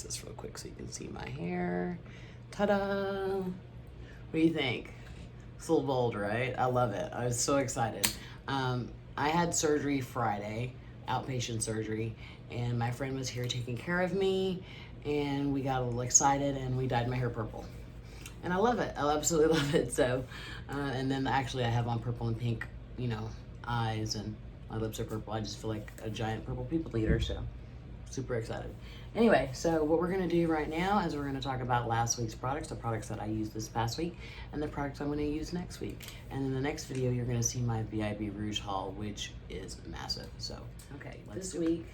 this real quick so you can see my hair. Ta-da! What do you think? It's a little bold, right? I love it. I was so excited. I had surgery Friday, outpatient surgery, and my friend was here taking care of me, and we got a little excited and we dyed my hair purple. And I love it. I absolutely love it. So, and then actually I have on purple and pink, you know, eyes, and my lips are purple. I just feel like a giant purple people eater, so super excited. Anyway, so what we're gonna do right now is we're gonna talk about last week's products, the products that I used this past week, and the products I'm gonna use next week. And in the next video, you're gonna see my BIB Rouge haul, which is massive. So, okay, this week,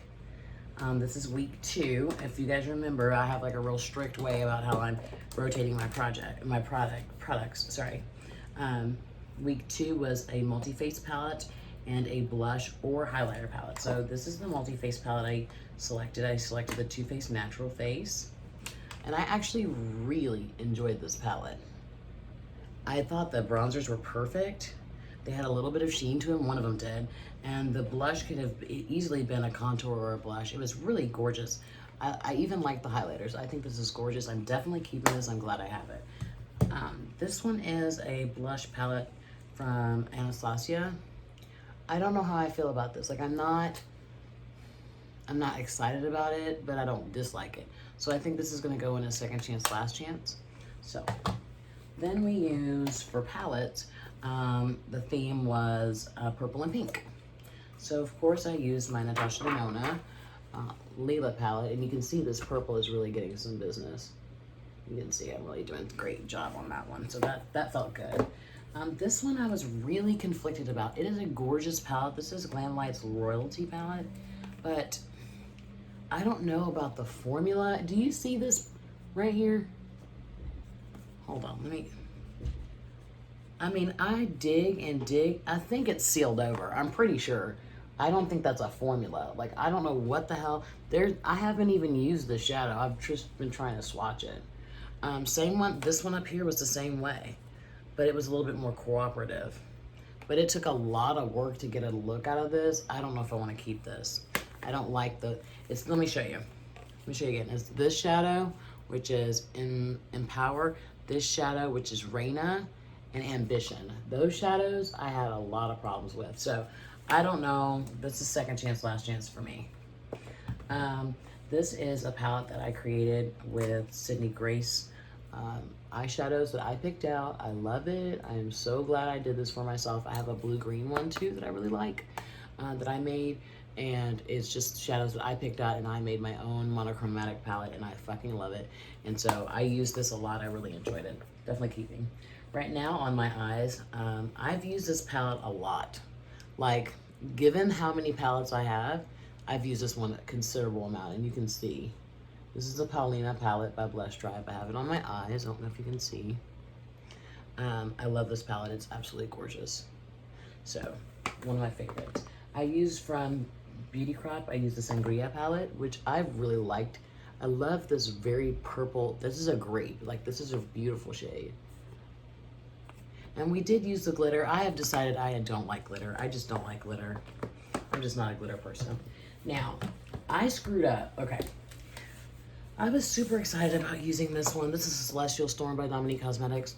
this is week 2. If you guys remember, I have like a real strict way about how I'm rotating my products, sorry. Week 2 was a multi-face palette and a blush or highlighter palette. So this is the multi-face palette I selected. I selected the Too Faced Natural Face. And I actually really enjoyed this palette. I thought the bronzers were perfect. They had a little bit of sheen to them, one of them did. And the blush could have easily been a contour or a blush. It was really gorgeous. I even like the highlighters. I think this is gorgeous. I'm definitely keeping this. I'm glad I have it. This one is a blush palette from Anastasia. I don't know how I feel about this. Like, I'm not excited about it, but I don't dislike it. So I think this is gonna go in a second chance, last chance. So then we use, for palettes, the theme was purple and pink. So of course I used my Natasha Denona Leela palette, and you can see this purple is really getting some business. You can see I'm really doing a great job on that one. So that felt good. This one I was really conflicted about. It is a gorgeous palette. This is Glamlight's Royalty palette, but I don't know about the formula. Do you see this right here? Hold on, I dig and dig. I think it's sealed over. I'm pretty sure. I don't think that's a formula. Like, I don't know what the hell. I haven't even used the shadow. I've just been trying to swatch it. Same one, this one up here was the same way, but it was a little bit more cooperative. But it took a lot of work to get a look out of this. I don't know if I want to keep this. I don't like let me show you. Let me show you again. It's this shadow, which is Empower, this shadow, which is Reina, and Ambition. Those shadows I had a lot of problems with. So I don't know. This is second chance, last chance for me. This is a palette that I created with Sydney Grace eyeshadows that I picked out. I love it. I am so glad I did this for myself. I have a blue-green one too that I really like, that I made, and it's just shadows that I picked out, and I made my own monochromatic palette, and I fucking love it. And so I used this a lot. I really enjoyed it. Definitely keeping. Right now on my eyes, I've used this palette a lot. Like, given how many palettes I have, I've used this one a considerable amount, and you can see. This is the Paulina palette by Blush Tribe. I have it on my eyes. I don't know if you can see. I love this palette. It's absolutely gorgeous. So, one of my favorites. I used from Beauty Crop, I used the Sangria palette, which I've really liked. I love this very purple. This is a grape. Like, this is a beautiful shade. And we did use the glitter. I have decided I don't like glitter. I just don't like glitter. I'm just not a glitter person. Now, I screwed up. Okay. I was super excited about using this one. This is Celestial Storm by Dominique Cosmetics.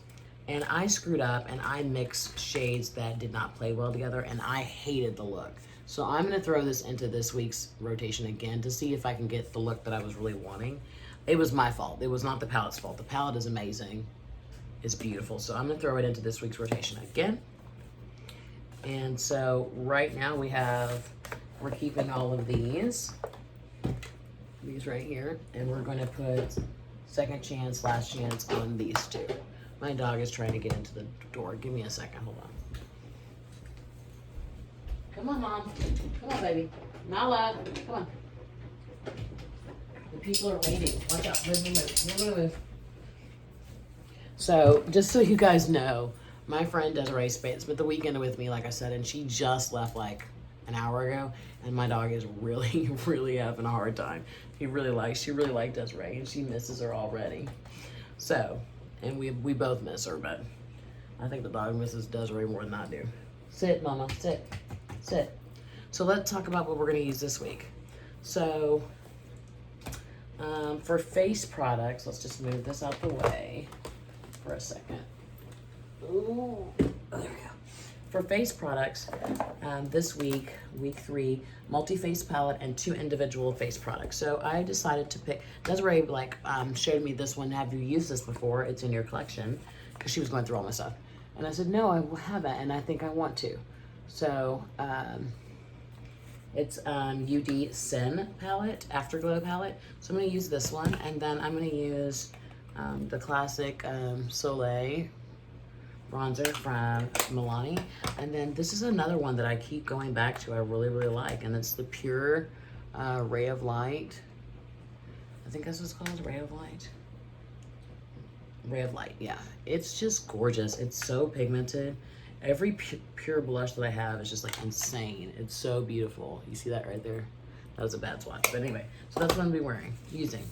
And I screwed up and I mixed shades that did not play well together, and I hated the look. So I'm gonna throw this into this week's rotation again to see if I can get the look that I was really wanting. It was my fault. It was not the palette's fault. The palette is amazing. It's beautiful. So I'm gonna throw it into this week's rotation again. And so right now we're keeping all of these right here, and we're going to put second chance, last chance on these two. My dog is trying to get into the door. Give me a second, hold on. Come on, Mom. Come on, baby. Nala, come on. The people are waiting. Watch out, move. So, just so you guys know, my friend Desiree spent the weekend with me, like I said, and she just left like an hour ago, and my dog is really, really having a hard time. She really liked Desiree, and she misses her already. So, and we both miss her, but I think the dog misses Desiree more than I do. Sit, Mama, sit. So let's talk about what we're gonna use this week. So For face products, let's just move this out the way for a second. Ooh, oh, there we go. For face products, this week, week 3, multi-face palette and 2 individual face products. So I decided to pick, Desiree showed me this one. Have you used this before? It's in your collection, because she was going through all my stuff. And I said, no, I haven't, and I think I want to. So it's UD Sin palette, Afterglow palette. So I'm gonna use this one, and then I'm gonna use the classic Soleil bronzer from Milani. And then this is another one that I keep going back to, I really, really like, and it's the Pure Ray of Light. I think that's what it's called, Ray of Light. Ray of Light, yeah. It's just gorgeous. It's so pigmented. Every pure blush that I have is just like insane. It's so beautiful. You see that right there? That was a bad swatch. But anyway, so that's what I'm gonna be using.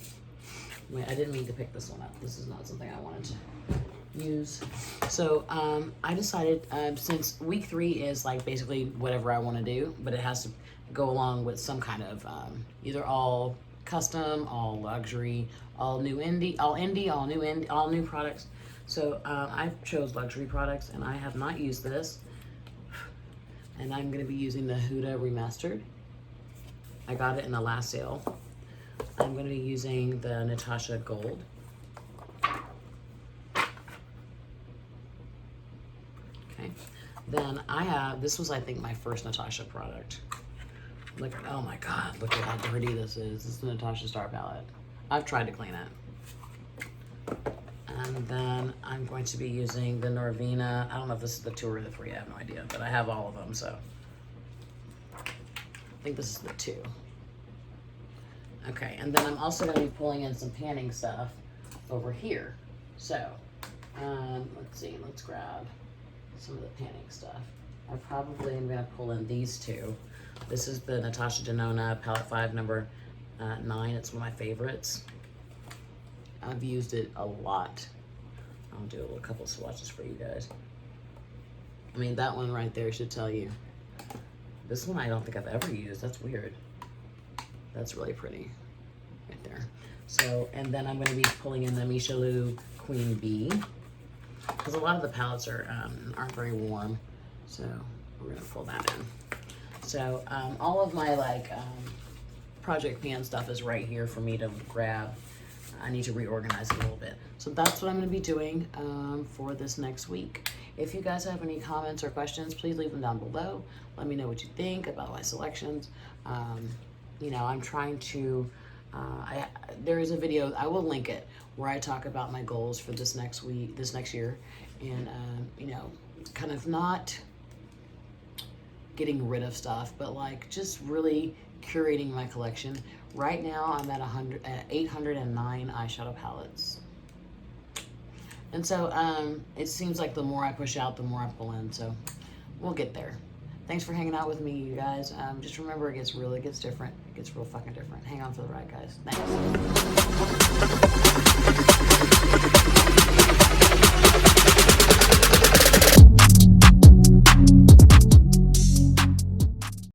Wait, I didn't mean to pick this one up. This is not something I wanted to use. So I decided, since week 3 is like basically whatever I want to do, but it has to go along with some kind of either all custom, all luxury, all new indie, all new products. So I chose luxury products, and I have not used this, and I'm going to be using the Huda Remastered. I got it in the last sale. I'm going to be using the Natasha Gold. Okay, then I have, this was I think my first Natasha product. Look, oh my god, look at how dirty this is. This is the Natasha Star palette. I've tried to clean it. And then I'm going to be using the Norvina. I don't know if this is the 2 or the 3, I have no idea, but I have all of them, so. I think this is the 2. Okay, and then I'm also gonna be pulling in some panning stuff over here. So, let's see, let's grab some of the panning stuff. I probably am gonna pull in these 2. This is the Natasha Denona Palette 5 number 9. It's one of my favorites. I've used it a lot. I'll do a couple swatches for you guys. I mean, that one right there should tell you. This one I don't think I've ever used. That's weird. That's really pretty right there. So, and then I'm going to be pulling in the Michelou Queen Bee, because a lot of the palettes are aren't very warm. So we're going to pull that in. So all of my project pan stuff is right here for me to grab. I need to reorganize it a little bit. So that's what I'm going to be doing for this next week. If you guys have any comments or questions, please leave them down below. Let me know what you think about my selections. You know, I'm trying to, there is a video, I will link it, where I talk about my goals for this next year. And, you know, kind of not getting rid of stuff, but like just really curating my collection. Right now I'm at 809 eyeshadow palettes. And so it seems like the more I push out, the more I pull in, so we'll get there. Thanks for hanging out with me, you guys. Just remember, it gets different. It gets real fucking different. Hang on for the ride, guys. Thanks.